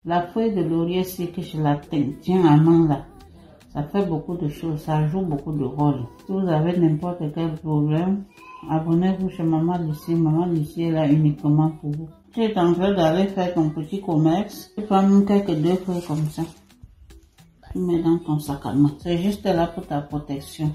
La feuille de laurier, c'est que je la tiens à main là. Ça fait beaucoup de choses, ça joue beaucoup de rôles. Si vous avez n'importe quel problème, abonnez-vous chez Maman Lucie. Maman Lucie est là uniquement pour vous. Tu es en train d'aller faire ton petit commerce, tu prends même quelques 2 feuilles comme ça. Tu mets dans ton sac à main. C'est juste là pour ta protection.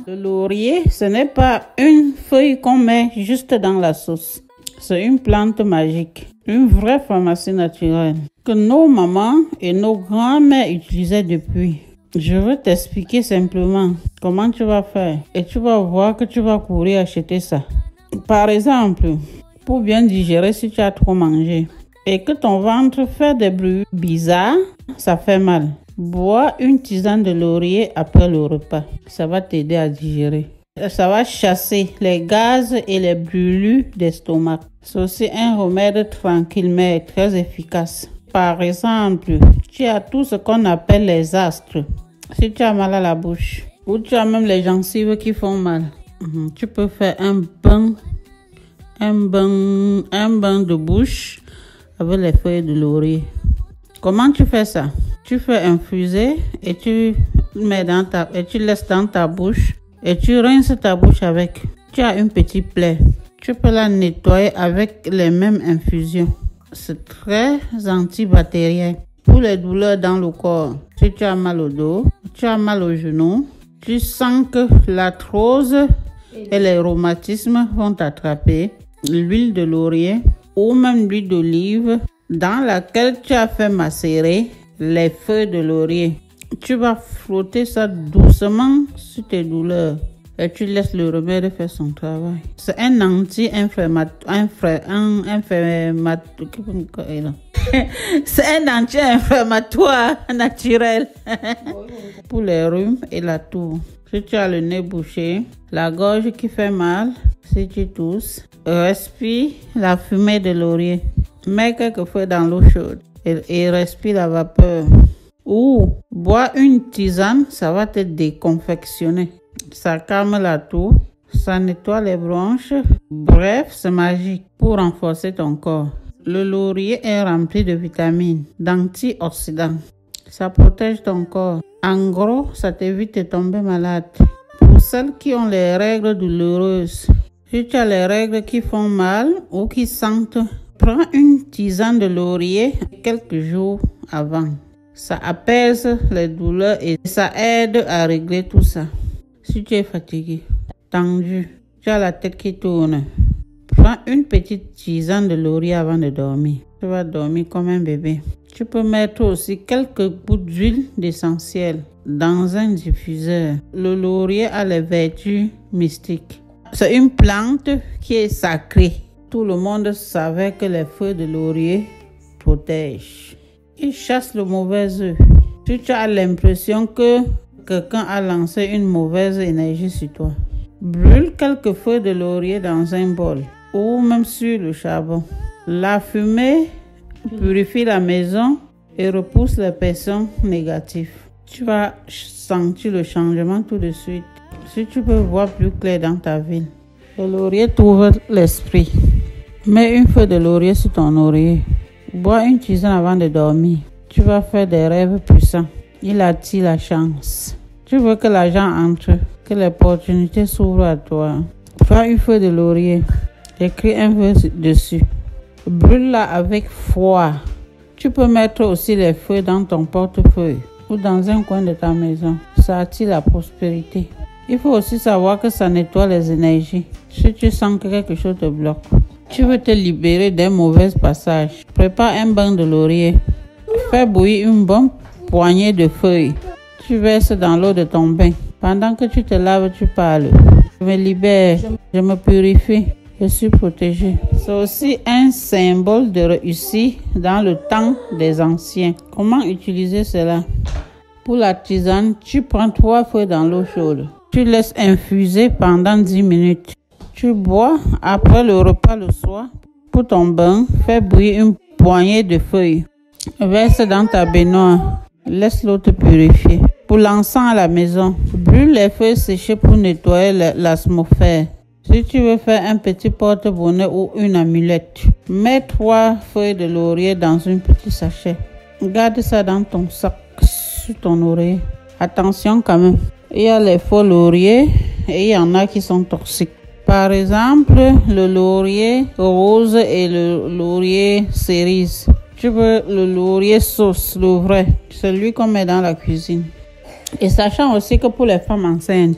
Le laurier, ce n'est pas une feuille qu'on met juste dans la sauce. C'est une plante magique, une vraie pharmacie naturelle que nos mamans et nos grands-mères utilisaient depuis. Je veux t'expliquer simplement comment tu vas faire et tu vas voir que tu vas courir acheter ça. Par exemple, pour bien digérer si tu as trop mangé et que ton ventre fait des bruits bizarres, ça fait mal. Bois une tisane de laurier après le repas. Ça va t'aider à digérer. Ça va chasser les gaz et les brûlures d'estomac. C'est aussi un remède tranquille mais très efficace. Par exemple, tu as tout ce qu'on appelle les astres. Si tu as mal à la bouche ou tu as même les gencives qui font mal, tu peux faire un bain de bouche avec les feuilles de laurier. Comment tu fais ça? Tu fais infuser et tu mets et tu laisses dans ta bouche et tu rinces ta bouche avec. Tu as une petite plaie. Tu peux la nettoyer avec les mêmes infusions. C'est très antibactérien. Pour les douleurs dans le corps, si tu as mal au dos, tu as mal au genou, tu sens que l'arthrose et les rhumatismes vont t'attraper, l'huile de laurier ou même l'huile d'olive dans laquelle tu as fait macérer les feuilles de laurier. Tu vas frotter ça doucement sur tes douleurs et tu laisses le remède faire son travail. C'est un c'est un anti-inflammatoire naturel pour les rhumes et la toux. Si tu as le nez bouché, la gorge qui fait mal, si tu tousses, respire la fumée de laurier. Mets quelques feuilles dans l'eau chaude et respire la vapeur. Ou bois une tisane, ça va te déconfectionner. Ça calme la toux, ça nettoie les bronches. Bref, c'est magique pour renforcer ton corps. Le laurier est rempli de vitamines, d'antioxydants. Ça protège ton corps. En gros, ça t'évite de tomber malade. Pour celles qui ont les règles douloureuses, si tu as les règles qui font mal ou qui sentent, prends une tisane de laurier quelques jours avant. Ça apaise les douleurs et ça aide à régler tout ça. Si tu es fatigué, tendu, tu as la tête qui tourne, prends une petite tisane de laurier avant de dormir. Tu vas dormir comme un bébé. Tu peux mettre aussi quelques gouttes d'huile d'essentiel dans un diffuseur. Le laurier a les vertus mystiques. C'est une plante qui est sacrée. Tout le monde savait que les feuilles de laurier protègent. Il chasse le mauvais œuf. Si tu as l'impression que quelqu'un a lancé une mauvaise énergie sur toi, brûle quelques feuilles de laurier dans un bol ou même sur le charbon. La fumée purifie la maison et repousse les personnes négatives. Tu vas sentir le changement tout de suite. Si tu peux voir plus clair dans ta ville, le laurier t'ouvre l'esprit. Mets une feuille de laurier sur ton oreiller. Bois une tisane avant de dormir. Tu vas faire des rêves puissants. Il attire la chance. Tu veux que l'argent entre, que l'opportunité s'ouvre à toi. Prends une feuille de laurier. Écris un vœu dessus. Brûle-la avec foi. Tu peux mettre aussi les feuilles dans ton portefeuille ou dans un coin de ta maison. Ça attire la prospérité. Il faut aussi savoir que ça nettoie les énergies. Si tu sens que quelque chose te bloque, tu veux te libérer d'un mauvais passage, prépare un bain de laurier. Fais bouillir une bonne poignée de feuilles. Tu verses dans l'eau de ton bain. Pendant que tu te laves, tu parles. Je me libère, je me purifie, je suis protégé. C'est aussi un symbole de réussite dans le temps des anciens. Comment utiliser cela? Pour la tisane, tu prends 3 feuilles dans l'eau chaude. Tu laisses infuser pendant 10 minutes. Tu bois après le repas le soir. Pour ton bain, fais bouillir une poignée de feuilles. Verse dans ta baignoire. Laisse l'eau te purifier. Pour l'encens à la maison, brûle les feuilles séchées pour nettoyer l'atmosphère. Si tu veux faire un petit porte-bonheur ou une amulette, mets 3 feuilles de laurier dans un petit sachet. Garde ça dans ton sac, sous ton oreiller. Attention quand même, il y a les faux lauriers et il y en a qui sont toxiques. Par exemple, le laurier rose et le laurier cerise. Tu veux le laurier sauce, le vrai, celui qu'on met dans la cuisine. Et sachant aussi que pour les femmes enceintes,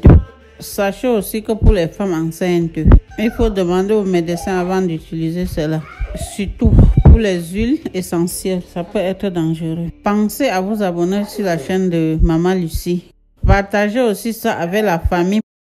il faut demander au médecin avant d'utiliser cela. Surtout pour les huiles essentielles, ça peut être dangereux. Pensez à vous abonner sur la chaîne de Maman Lucie. Partagez aussi ça avec la famille.